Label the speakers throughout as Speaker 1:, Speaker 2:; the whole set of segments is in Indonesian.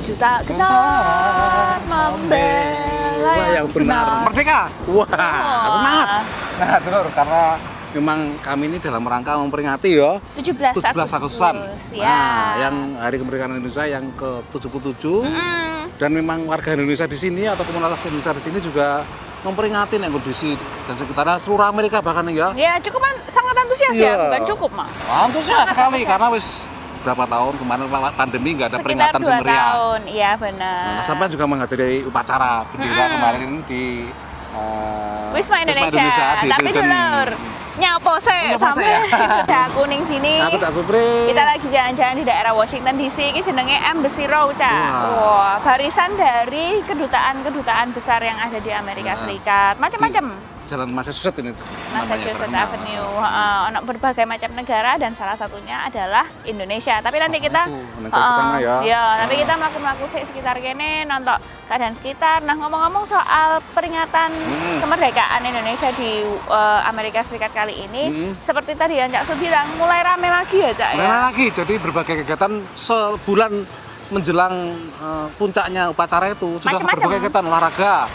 Speaker 1: juta getar membela
Speaker 2: yang benar. Merdeka! Wah, semangat! Nah, Dulur, karena memang kami ini dalam rangka memperingati ya
Speaker 1: 17
Speaker 2: Agustusan.
Speaker 1: Ya.
Speaker 2: Nah, yang Hari Kemerdekaan Indonesia yang ke-77. Dan memang warga Indonesia di sini atau komunitas Indonesia di sini juga memperingati nih kondisi dan sekitarnya seluruh Amerika bahkan ya.
Speaker 1: Ya, cukup sangat antusias ya, bukan cukup mah.
Speaker 2: Antusias sekali karena wis berapa tahun kemarin pandemi nggak ada peringatan
Speaker 1: semeriah.
Speaker 2: semeriah.
Speaker 1: Tahun, iya benar.
Speaker 2: Nah, sampai juga menghadiri upacara bendera kemarin di
Speaker 1: Wisma Indonesia. Tapi Dulur, nyapo sampai Cak Kuning sini.
Speaker 2: Aku Cak Supri.
Speaker 1: Kita lagi jalan-jalan di daerah Washington DC. Ini jenenge Embassy Row, Cak. Wah, barisan dari kedutaan-kedutaan besar yang ada di Amerika Serikat. Macam-macam.
Speaker 2: Jalan Massachusetts ini.
Speaker 1: Massachusetts Avenue. Ono berbagai macam negara dan salah satunya adalah Indonesia. Tapi nanti kita
Speaker 2: kesana ya.
Speaker 1: Ya, nanti kita melakukan sekitar kene nonton keadaan sekitar. Nah, ngomong-ngomong soal peringatan kemerdekaan Indonesia di Amerika Serikat kali ini, seperti tadi yang Cak Su bilang, mulai rame lagi ya, Cak.
Speaker 2: Mulai lagi. Jadi berbagai kegiatan sebulan menjelang puncaknya upacara itu sudah berbagai kegiatan olahraga.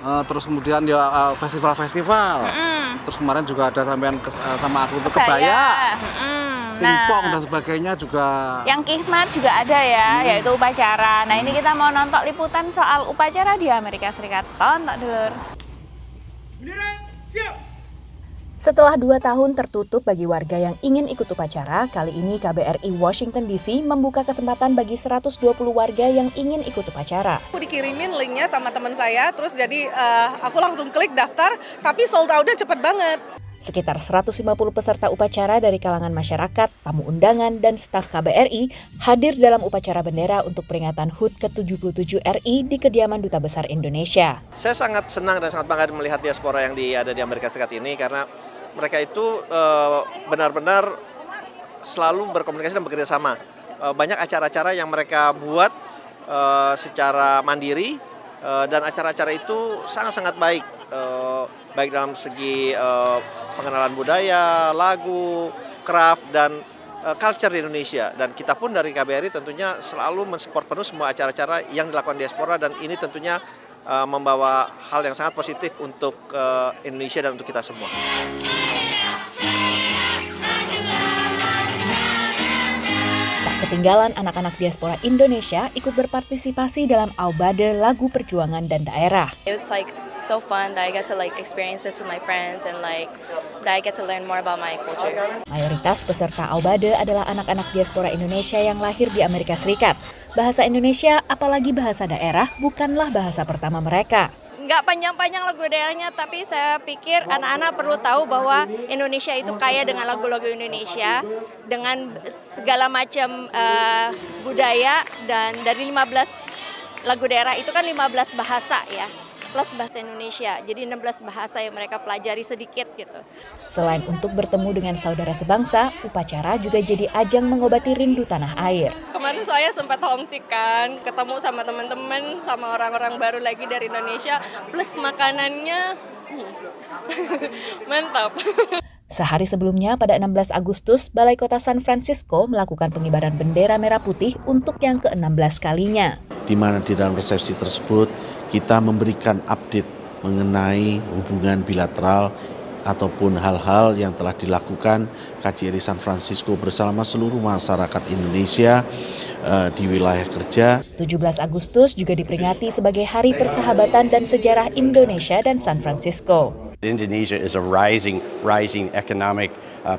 Speaker 2: Terus kemudian ya festival-festival. Terus kemarin juga ada sampean sama aku untuk kebaya. Pingpong dan sebagainya juga. Yang
Speaker 1: khidmat juga ada ya, yaitu upacara. Nah, ini kita mau nonton liputan soal upacara di Amerika Serikat. Tonton, Dulur.
Speaker 3: Setelah 2 tahun tertutup bagi warga yang ingin ikut upacara, kali ini KBRI Washington DC membuka kesempatan bagi 120 warga yang ingin ikut upacara.
Speaker 4: Aku dikirimin linknya sama teman saya, terus jadi aku langsung klik daftar, tapi sold out-nya cepet banget.
Speaker 3: Sekitar 150 peserta upacara dari kalangan masyarakat, tamu undangan, dan staf KBRI hadir dalam upacara bendera untuk peringatan HUT ke-77 RI di kediaman Duta Besar Indonesia.
Speaker 5: Saya sangat senang dan sangat bangga melihat diaspora yang ada di Amerika Serikat ini karena mereka itu benar-benar selalu berkomunikasi dan bekerja sama. Banyak acara-acara yang mereka buat secara mandiri dan acara-acara itu sangat-sangat baik. Baik dalam segi pengenalan budaya, lagu, craft, dan culture di Indonesia. Dan kita pun dari KBRI tentunya selalu mensupport penuh semua acara-acara yang dilakukan diaspora dan ini tentunya membawa hal yang sangat positif untuk Indonesia dan untuk kita semua.
Speaker 3: Tak ketinggalan anak-anak diaspora Indonesia ikut berpartisipasi dalam Aubade Lagu Perjuangan dan Daerah.
Speaker 6: It was like so fun that I get to experience this with my friends and that I get to learn more about my culture.
Speaker 3: Mayoritas peserta Aubade adalah anak-anak diaspora Indonesia yang lahir di Amerika Serikat. Bahasa Indonesia, apalagi bahasa daerah, bukanlah bahasa pertama mereka.
Speaker 6: Nggak panjang-panjang lagu daerahnya, tapi saya pikir anak-anak perlu tahu bahwa Indonesia itu kaya dengan lagu-lagu Indonesia, dengan segala macam budaya, dan dari 15 lagu daerah itu kan 15 bahasa ya, plus bahasa Indonesia, jadi 16 bahasa yang mereka pelajari sedikit gitu.
Speaker 3: Selain untuk bertemu dengan saudara sebangsa, upacara juga jadi ajang mengobati rindu tanah air.
Speaker 6: Kemarin saya sempat homesick kan, ketemu sama teman-teman, sama orang-orang baru lagi dari Indonesia, plus makanannya mantap.
Speaker 3: Sehari sebelumnya, pada 16 Agustus, Balai Kota San Francisco melakukan pengibaran bendera merah putih untuk yang ke-16 kalinya.
Speaker 7: Di mana di dalam resepsi tersebut, kita memberikan update mengenai hubungan bilateral ataupun hal-hal yang telah dilakukan KJRI San Francisco bersama seluruh masyarakat Indonesia di wilayah kerja.
Speaker 3: 17 Agustus juga diperingati sebagai Hari Persahabatan dan Sejarah Indonesia dan San Francisco.
Speaker 8: Indonesia is a rising economic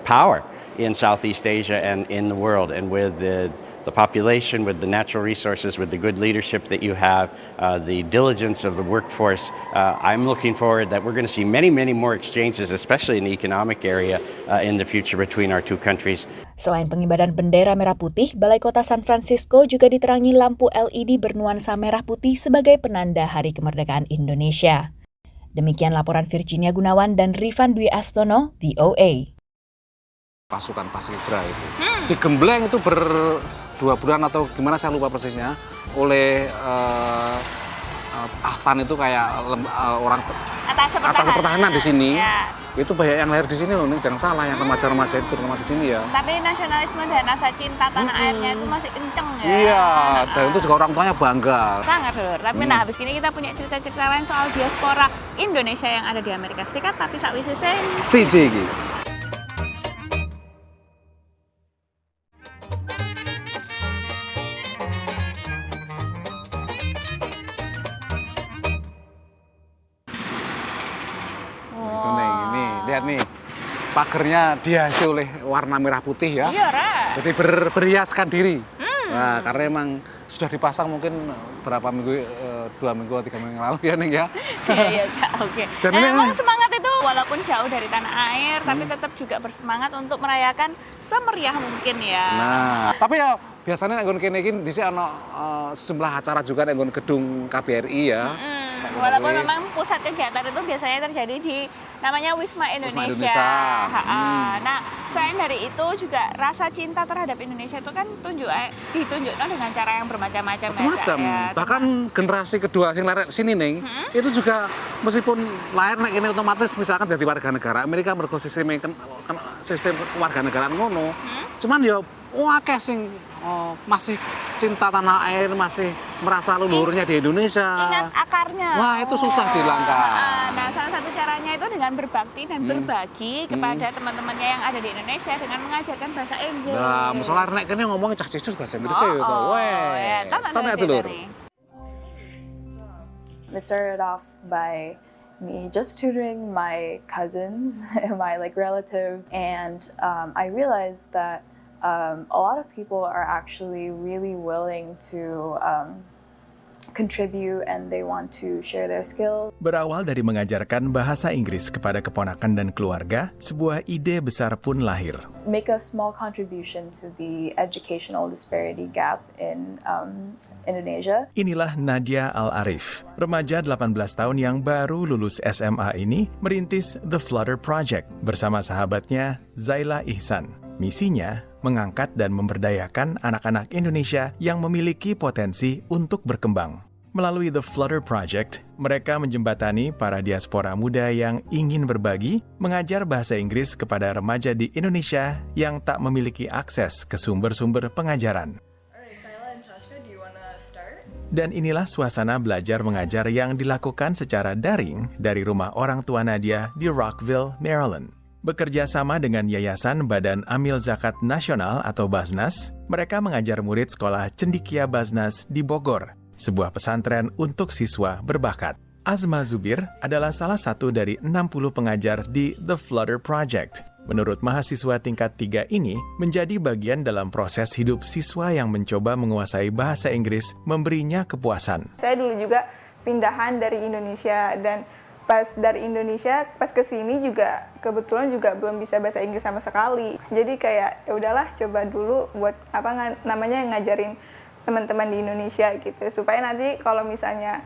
Speaker 8: power in Southeast Asia and in the world, and with the population, with the natural resources, with the good leadership that you have, the diligence of the workforce, I'm looking forward that we're going to see many more exchanges, especially in the economic area, in the future between our two countries.
Speaker 3: Selain pengibaran bendera merah putih, Balai Kota San Francisco juga diterangi lampu LED bernuansa merah putih sebagai penanda Hari Kemerdekaan Indonesia. Demikian laporan Virginia Gunawan dan Rifan Dwi Astono, VOA.
Speaker 2: Pasukan Paskibra itu digembleng itu 2 bulan atau gimana saya lupa persisnya oleh Ahtan itu kayak orang
Speaker 1: Atas
Speaker 2: pertahanan di sini.
Speaker 1: Ya.
Speaker 2: Itu banyak yang lahir di sini loh, nih jangan salah yang remaja-remaja itu terutama di sini ya.
Speaker 1: Tapi nasionalisme dan rasa cinta tanah airnya itu masih kenceng ya.
Speaker 2: Iya, dan itu juga orang tuanya bangga.
Speaker 1: Sangat Lur. Tapi nah habis ini kita punya cerita-cerita lain soal diaspora Indonesia yang ada di Amerika Serikat, tapi sakwise
Speaker 2: Siji iki. Lihat nih, pagernya dihiasi oleh warna merah putih ya.
Speaker 1: Iya, Ra.
Speaker 2: Jadi berhiaskan diri. Nah, karena emang sudah dipasang mungkin berapa minggu, 2 minggu, 3 minggu yang lalu ya Ning ya.
Speaker 1: Iya, oke.
Speaker 2: Dan
Speaker 1: Nah,
Speaker 2: ini
Speaker 1: emang semangat itu walaupun jauh dari tanah air, tapi tetap juga bersemangat untuk merayakan semeriah mungkin ya.
Speaker 2: Nah, tapi ya biasanya nek kene iki dhisik ana sejumlah acara juga nek gedung KBRI ya.
Speaker 1: Walaupun memang pusat kegiatan itu biasanya terjadi di namanya Wisma Indonesia. Nah, selain dari itu juga rasa cinta terhadap Indonesia itu kan ditunjukkan dengan cara yang bermacam-macam.
Speaker 2: Macam-macam.
Speaker 1: Ya.
Speaker 2: Bahkan generasi kedua sing lahir sini ning, itu juga meskipun lahir nek ini otomatis misalkan jadi warga negara Amerika mergo sistem kewarganegaraan ngono. Cuman ya akeh sing masih cinta tanah air, masih merasa leluhurnya di Indonesia.
Speaker 1: Ingat akarnya.
Speaker 2: Wah, itu susah dihilangkan.
Speaker 1: Nah, salah satu caranya itu dengan berbakti dan berbagi kepada teman-temannya yang ada di Indonesia dengan mengajarkan bahasa Inggris.
Speaker 2: Nah, misalnya nek kene ngomong cah cicus bahasa Inggris ya to. Weh. Tanya itu lur.
Speaker 9: It started off by me just tutoring my cousins, my relative, and I realized that a lot of people are actually really willing to contribute and they want to share their skills.
Speaker 10: Berawal dari mengajarkan bahasa Inggris kepada keponakan dan keluarga, sebuah ide besar pun lahir.
Speaker 9: Make a small contribution to the educational disparity gap in Indonesia.
Speaker 10: Inilah Nadia Al-Arif, remaja 18 tahun yang baru lulus SMA ini merintis The Flutter Project bersama sahabatnya Zaila Ihsan. Misinya mengangkat dan memberdayakan anak-anak Indonesia yang memiliki potensi untuk berkembang. Melalui The Flutter Project, mereka menjembatani para diaspora muda yang ingin berbagi, mengajar bahasa Inggris kepada remaja di Indonesia yang tak memiliki akses ke sumber-sumber pengajaran. Dan inilah suasana belajar mengajar yang dilakukan secara daring dari rumah orang tua Nadia di Rockville, Maryland. Bekerja sama dengan Yayasan Badan Amil Zakat Nasional atau Basnas, mereka mengajar murid sekolah Cendikia Basnas di Bogor, sebuah pesantren untuk siswa berbakat. Azma Zubir adalah salah satu dari 60 pengajar di The Flutter Project. Menurut mahasiswa tingkat 3 ini, menjadi bagian dalam proses hidup siswa yang mencoba menguasai bahasa Inggris memberinya kepuasan.
Speaker 11: Saya dulu juga pindahan dari Indonesia dan pas dari Indonesia pas ke sini juga kebetulan juga belum bisa bahasa Inggris sama sekali. Jadi kayak ya udahlah coba dulu buat namanya ngajarin teman-teman di Indonesia gitu supaya nanti kalau misalnya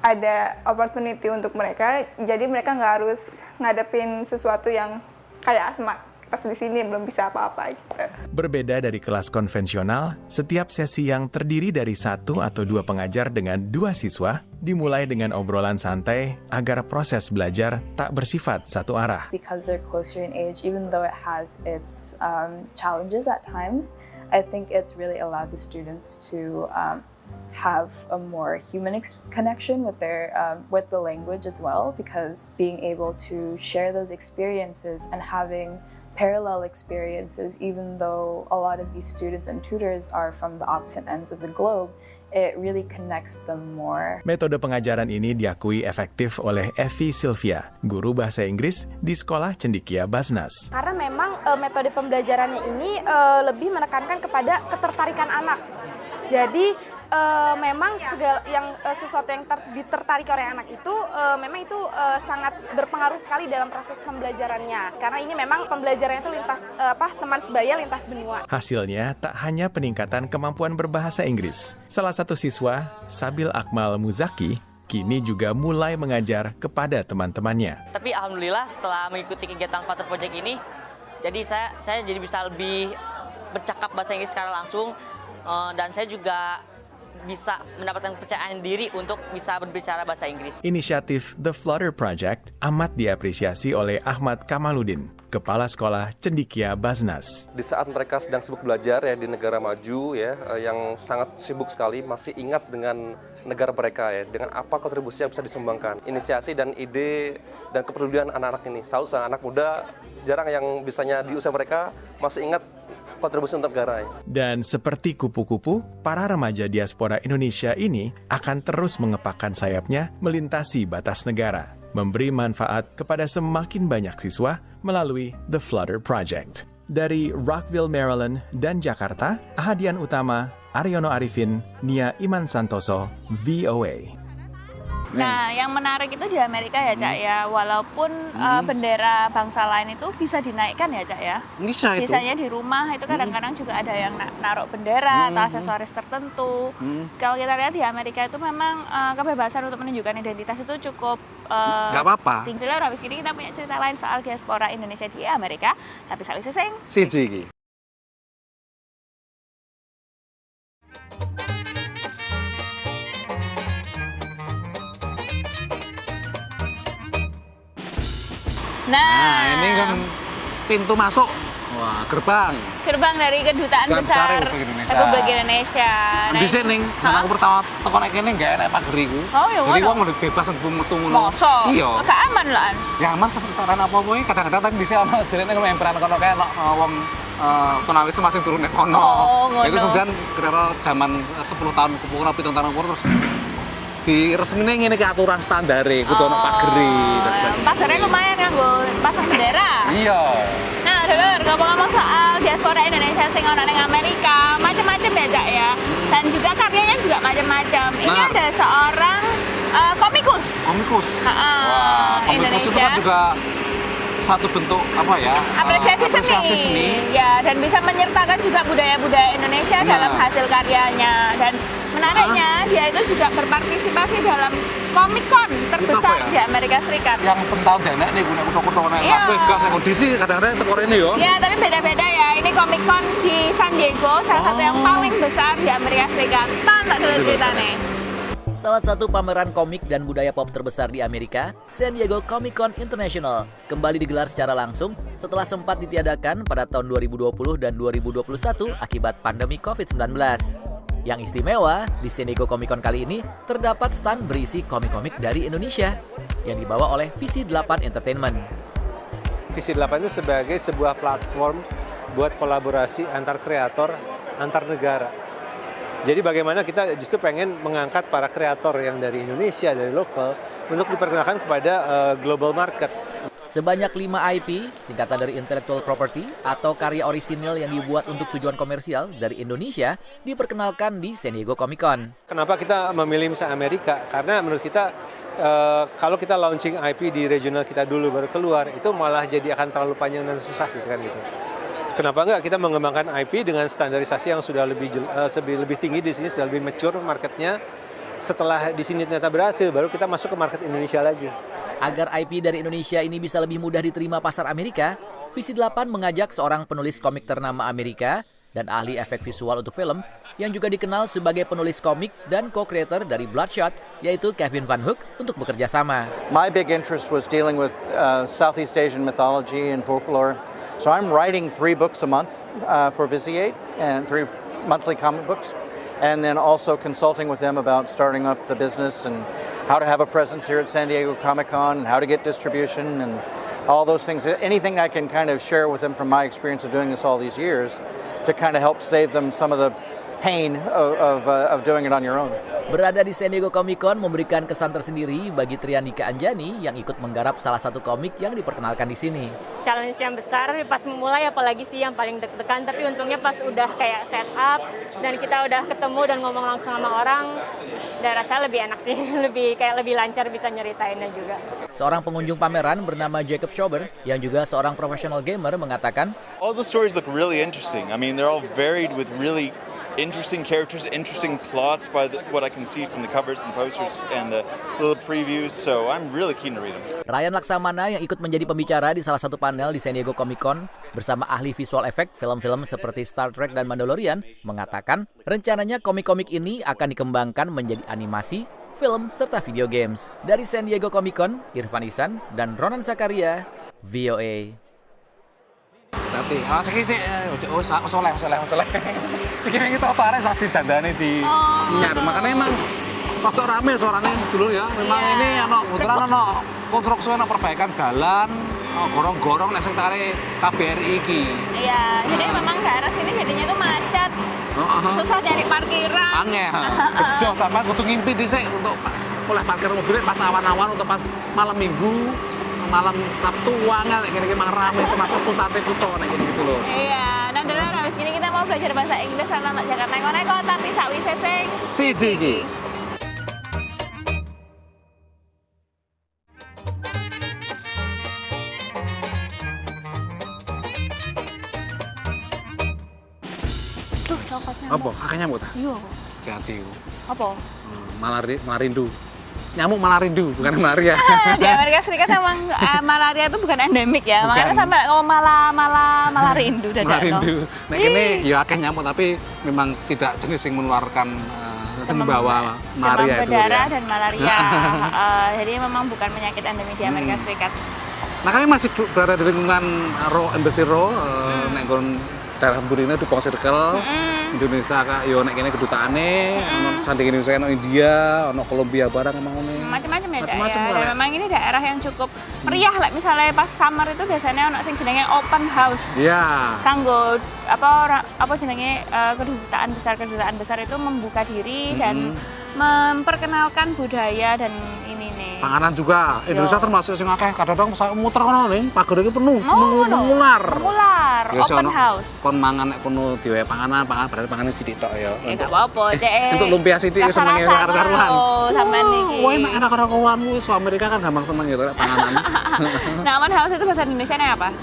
Speaker 11: ada opportunity untuk mereka jadi mereka nggak harus ngadepin sesuatu yang kayak Asma pas di sini belum bisa apa-apa gitu.
Speaker 10: Berbeda dari kelas konvensional, setiap sesi yang terdiri dari 1 atau 2 pengajar dengan 2 siswa dimulai dengan obrolan santai agar proses belajar tak bersifat satu arah.
Speaker 9: Because they're closer in age, even though it has its challenges at times, I think it's really allowed the students to have a more human connection with with the language as well, because being able to share those experiences and having parallel experiences, even though a lot of these students and tutors are from the opposite ends of the globe, it really connects them more.
Speaker 10: Metode pengajaran ini diakui efektif oleh Evi Sylvia, guru bahasa Inggris di Sekolah Cendikia Basnas.
Speaker 12: Karena memang metode pembelajarannya ini lebih menekankan kepada ketertarikan anak. Jadi memang sesuatu yang ditertarik oleh anak itu memang itu sangat berpengaruh sekali dalam proses pembelajarannya. Karena ini memang pembelajarannya itu lintas teman sebaya lintas benua.
Speaker 10: Hasilnya tak hanya peningkatan kemampuan berbahasa Inggris. Salah satu siswa, Sabil Akmal Muzaki, kini juga mulai mengajar kepada teman-temannya.
Speaker 13: Tapi alhamdulillah setelah mengikuti kegiatan Flutter Project ini, jadi saya jadi bisa lebih bercakap bahasa Inggris secara langsung dan saya juga bisa mendapatkan kepercayaan diri untuk bisa berbicara bahasa Inggris.
Speaker 10: Inisiatif The Flutter Project amat diapresiasi oleh Ahmad Kamaludin, Kepala Sekolah Cendikia Basnas.
Speaker 14: Di saat mereka sedang sibuk belajar ya di negara maju ya, yang sangat sibuk sekali, masih ingat dengan negara mereka ya, dengan apa kontribusi yang bisa disumbangkan. Inisiasi dan ide dan kepedulian anak-anak ini, selalu anak muda jarang yang bisanya di usia mereka masih ingat kontribusi untuk negara.
Speaker 10: Dan seperti kupu-kupu, para remaja diaspora Indonesia ini akan terus mengepakkan sayapnya melintasi batas negara, memberi manfaat kepada semakin banyak siswa melalui The Flutter Project. Dari Rockville, Maryland dan Jakarta, Ahadian Utama, Aryono Arifin, Nia Iman Santoso, VOA.
Speaker 1: Nah, yang menarik itu di Amerika ya, Cak ya. Walaupun bendera bangsa lain itu bisa dinaikkan ya, Cak ya.
Speaker 2: Bisa itu.
Speaker 1: Misalnya di rumah itu kadang-kadang juga ada yang naruh bendera atau aksesoris tertentu. Kalau kita lihat di Amerika itu memang kebebasan untuk menunjukkan identitas itu cukup
Speaker 2: nggak apa-apa.
Speaker 1: tinggi. Lalu habis ini kita punya cerita lain soal diaspora Indonesia di Amerika. Tapi saling seseng.
Speaker 2: Siji. Nah, ini kan pintu masuk. Wah, gerbang
Speaker 1: dari kedutaan besar Republik Indonesia.
Speaker 2: Di sini, aku pertama teko nek kene enggak enak pageriku.
Speaker 1: Oh, iya.
Speaker 2: Jadi wong udah bebas metu ngono.
Speaker 1: Mosok.
Speaker 2: Iya.
Speaker 1: Agak aman lah.
Speaker 2: Ya aman sarana apa-apa iki kadang-kadang tadi dhisik ono jenenge ngono emperan kono kae wong tunawisma masing turun nek kono. Itu kemudian kira-kira zaman 10 tahun kepungkur 7 tahun kepungkur terus di resmine ngene iki aturan standare kudu ono pageri dan sebagainya.
Speaker 1: Pagernya lumayan nganggo pasang bendera.
Speaker 2: Iya.
Speaker 1: Nah, dulur, ngomong-ngomong soal diaspora Indonesia sing ono ning Amerika, macam-macam ya, Cak ya. Dan juga karyanya juga macam-macam. Ini ada seorang komikus.
Speaker 2: Wah, komikus itu kan juga satu bentuk apa ya? Apresiasi seni.
Speaker 1: Ya, dan bisa menyertakan juga budaya-budaya Indonesia dalam hasil karyanya. Dan menariknya dia itu juga berpartisipasi dalam Comic-Con terbesar di Amerika Serikat.
Speaker 2: Yang pentau denek nih guna kuto-kuto nek Las Vegas yang kondisi kadang-kadang teko rene yo.
Speaker 1: Iya, tapi beda-beda ya. Ini Comic-Con di San Diego, salah satu yang paling besar di Amerika Serikat. Tak dulu ceritane.
Speaker 15: Salah satu pameran komik dan budaya pop terbesar di Amerika, San Diego Comic-Con International, kembali digelar secara langsung setelah sempat ditiadakan pada tahun 2020 dan 2021 akibat pandemi COVID-19. Yang istimewa, di San Diego Comic-Con kali ini terdapat stand berisi komik-komik dari Indonesia yang dibawa oleh Visi 8 Entertainment.
Speaker 16: Visi 8 itu sebagai sebuah platform buat kolaborasi antar kreator, antar negara. Jadi bagaimana kita justru pengen mengangkat para kreator yang dari Indonesia, dari lokal, untuk diperkenalkan kepada global market.
Speaker 15: Sebanyak 5 IP, singkatan dari Intellectual Property atau karya orisinil yang dibuat untuk tujuan komersial dari Indonesia, diperkenalkan di San Diego Comic-Con.
Speaker 16: Kenapa kita memilih misalnya Amerika? Karena menurut kita, kalau kita launching IP di regional kita dulu baru keluar, itu malah jadi akan terlalu panjang dan susah gitu kan gitu. Kenapa enggak kita mengembangkan IP dengan standarisasi yang sudah lebih tinggi di sini, sudah lebih mature marketnya. Setelah di sini ternyata berhasil, baru kita masuk ke market Indonesia lagi.
Speaker 15: Agar IP dari Indonesia ini bisa lebih mudah diterima pasar Amerika, Visi 8 mengajak seorang penulis komik ternama Amerika dan ahli efek visual untuk film yang juga dikenal sebagai penulis komik dan co-creator dari Bloodshot, yaitu Kevin Van Hook, untuk bekerja sama.
Speaker 17: My big interest was dealing with Southeast Asian mythology and folklore. So I'm writing 3 books a month for Visi 8 and 3 monthly comic books. And then also consulting with them about starting up the business and how to have a presence here at San Diego Comic-Con and how to get distribution and all those things. Anything I can kind of share with them from my experience of doing this all these years to kind of help save them some of the pain of doing it on your own.
Speaker 15: Berada di San Diego Comic-Con memberikan kesan tersendiri bagi Triandika Anjani yang ikut menggarap salah satu komik yang diperkenalkan di sini.
Speaker 18: Challenge yang besar pas memulai apalagi sih yang paling deg-degan, tapi untungnya pas udah kayak set up dan kita udah ketemu dan ngomong langsung sama orang, dan rasanya lebih enak sih, lebih lancar bisa nyeritainnya juga.
Speaker 15: Seorang pengunjung pameran bernama Jacob Schober yang juga seorang professional gamer mengatakan,
Speaker 19: all the stories look really interesting. I mean, they're all varied with really interesting characters, interesting plots by what I can see from the covers and the posters and the little previews, so I'm really keen to read them.
Speaker 15: Ryan Laksamana yang ikut menjadi pembicara di salah satu panel di San Diego Comic Con bersama ahli visual effect film-film seperti Star Trek dan Mandalorian mengatakan rencananya komik-komik ini akan dikembangkan menjadi animasi, film, serta video games. Dari San Diego Comic Con, Irfan Ihsan dan Ronan Zakaria, VOA.
Speaker 2: Nanti, sekicik, soleh. Bikin kita otaknya saat dandane di nyar, makanya emang waktu rame suaranya dulu ya. Memang ini kebetulan konstruksi perbaikan jalan, gorong-gorong nek sektare KBRI iki. Iya, jadi memang daerah sini jadinya tuh macet. Susah cari parkiran. Angel. Bejo sampai kudu ngimpi dhisik untuk oleh parkir mobil pas awan-awan untuk pas malam Minggu. Malam Sabtu wangel kayak mang rame termasuk pusatnya Kuto nek gitu loh. Iya, nah dulu habis gini kita mau belajar bahasa Inggris karena anak Jakarta neko-neko tapi sakwise sing siji iki. Tuh coklatnya. Apa? Akeh nyamuk ta? Iya. Hati-hati. Apa? Malah rindu. Nyamuk malaria, bukan malaria. Di Amerika Serikat emang malaria itu bukan endemik ya, makanya sampai malah rindu. Rindu. Nah ini ya akeh nyamuk tapi memang tidak jenis yang menularkan membawa malaria itu. Berdarah dan malaria. Jadi memang bukan penyakit endemik di Amerika Serikat. Nah kami masih berada di lingkungan Embassy Row, nenggon daerah Burine di Pong Circle. Indonesia kak yo nek kene kedutaane ono sanding Indonesia ono India ono Kolombia barang emang ngene macam-macam ya dan memang ini daerah yang cukup meriah lah misalnya pas summer itu biasanya ono sing jenenge open house kanggo apa jenenge kedutaan besar itu membuka diri dan memperkenalkan budaya dan ini nih panganan juga Indonesia termasuk sing akeh kadang-kadang muter kono ning pager iki penuh mengular open house kon mangan nek kono diwe panganan berarti panganan sithik tok ya enggak apa-apa cek untuk lumpia sithik senenge sakar-karuan sampean iki wah enak karo kawanmu wis Amerika kan gampang seneng ya nek panganan nah open house itu bahasa Indonesianya apa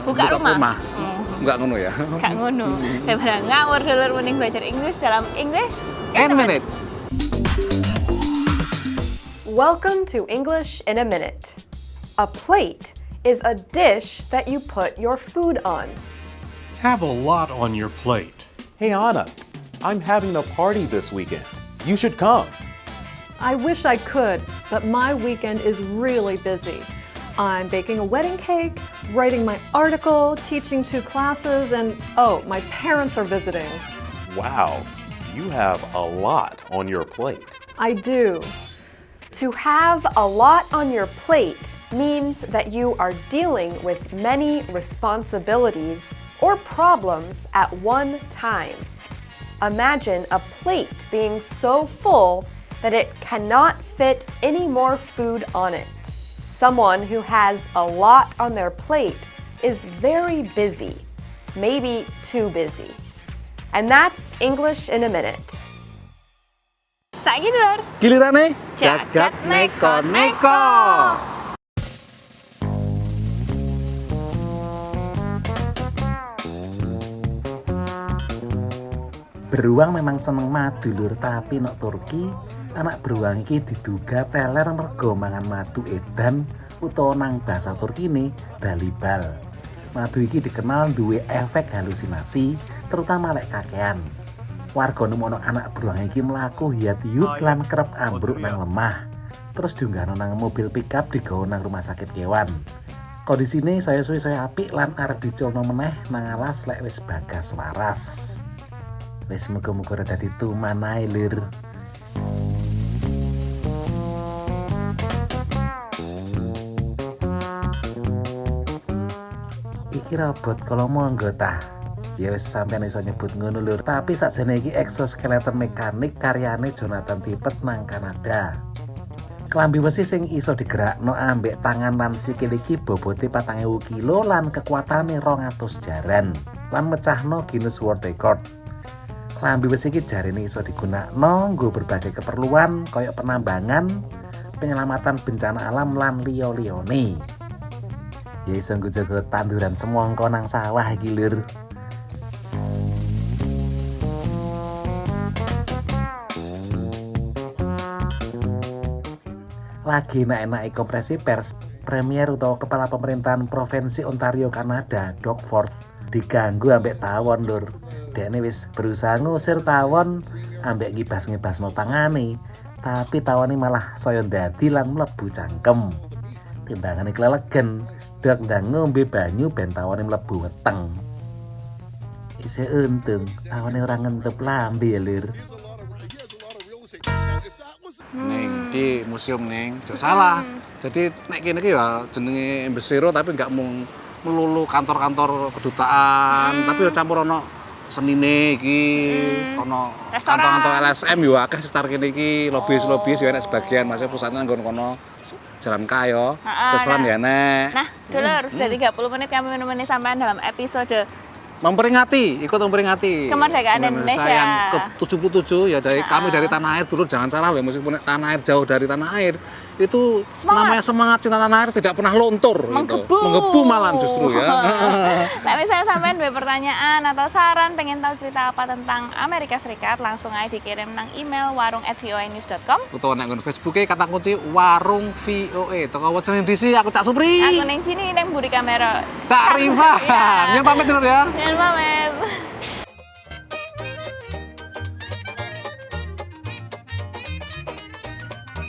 Speaker 2: buka rumah enggak ngono ya enggak ngono daripada ngawur dulur mending belajar Inggris dalam English in a minute.
Speaker 20: Welcome to English in a Minute. A plate is a dish that you put your food on.
Speaker 21: Have a lot on your plate.
Speaker 22: Hey Anna, I'm having a party this weekend. You should come.
Speaker 23: I wish I could, but my weekend is really busy. I'm baking a wedding cake, writing my article, teaching 2 classes, and my parents are visiting.
Speaker 22: Wow, you have a lot on your plate.
Speaker 20: I do. To have a lot on your plate means that you are dealing with many responsibilities or problems at one time. Imagine a plate being so full that it cannot fit any more food on it. Someone who has a lot on their plate is very busy, maybe too busy. And that's English in a Minute.
Speaker 1: Saiki dulur.
Speaker 2: Gilirane Jagat Neko-neko. Beruang memang seneng madu lur, tapi nok Turki anak beruang iki diduga teler mergo mangan madu edan utawa nang bahasa Turkine balibal. Madu iki dikenal duwe efek halusinasi, terutama lek kakean. Warga nemono anak beruang iki mlaku hiat-hiut lan kerep ambruk nang lemah. Terus diunggahno nang mobil pickup digawa nang rumah sakit kewan. Kondisine saya apik lan arep diculno meneh nang alas lek wis bagas waras. Wis muga-muga rada dituman ae lur. Iki robot kalau mau anggota. Ya wis sampeyan iso nyebut ngono lur, tapi sakjane iki exoskeleton mekanik karyane Jonathan Tippett nang Kanada. Klambi besi sing iso digerakno ambek tangan lan sikil iki bobote 4.000 kilo lan kekuatane 200 jaran lan mecahno Guinness World Record. Klambi besi iki jarene iso digunakno nggo berbagai keperluan kaya penambangan, penyelamatan bencana alam lan liya-liyane. Ya iso nggo tanduran semangka nang sawah iki lur.
Speaker 4: lagi enak-enak konferensi pers, Premier utawa Kepala Pemerintahan Provinsi Ontario Kanada, Doug Ford, diganggu ambek tawon lur. Dene wis berusaha ngusir tawon ambek ngibas-ngibasno tangane, tapi tawone malah saya ndadi lan mlebu cangkem. Timbangane kelelegen, Doug ndang ngombe banyu ben tawone mlebu weteng. Isih untung tawone ora ngentep lambe ya lur.
Speaker 2: Neng di museum neng, tidak salah. Jadi nek kene iki ya jenenge Embesiro tapi enggak mung melulu kantor-kantor kedutaan, tapi ya campur ono senine iki, ono kantor-kantor LSM yo akeh sekitar kene iki, lobis-lobis yo enek sebagian, masih pusatnya nggon kono Jalan K yo. Restoran ya enek.
Speaker 1: Nah, dulur, sudah 30 menit kami menemani sampean dalam episode
Speaker 2: ikut memperingati
Speaker 1: kemerdekaan Indonesia
Speaker 2: yang ke-77 ya dari kami dari tanah air dulu, jangan salah ya, meskipun tanah air jauh dari tanah air itu namanya semangat cinta tanah air tidak pernah luntur menggebu malah justru ya.
Speaker 1: Nah, misalnya sampean ada pertanyaan atau saran pengen tahu cerita apa tentang Amerika Serikat, langsung aja dikirim nang email warung@voanews.com
Speaker 2: atau nang Facebooknya kata kunci warung VOA. Toko Washington DC, aku Cak Supri,
Speaker 1: aku neng sini neng buri kamera
Speaker 2: Cak Rifa. Ini pamit dulu ya.
Speaker 1: Jangan pamit.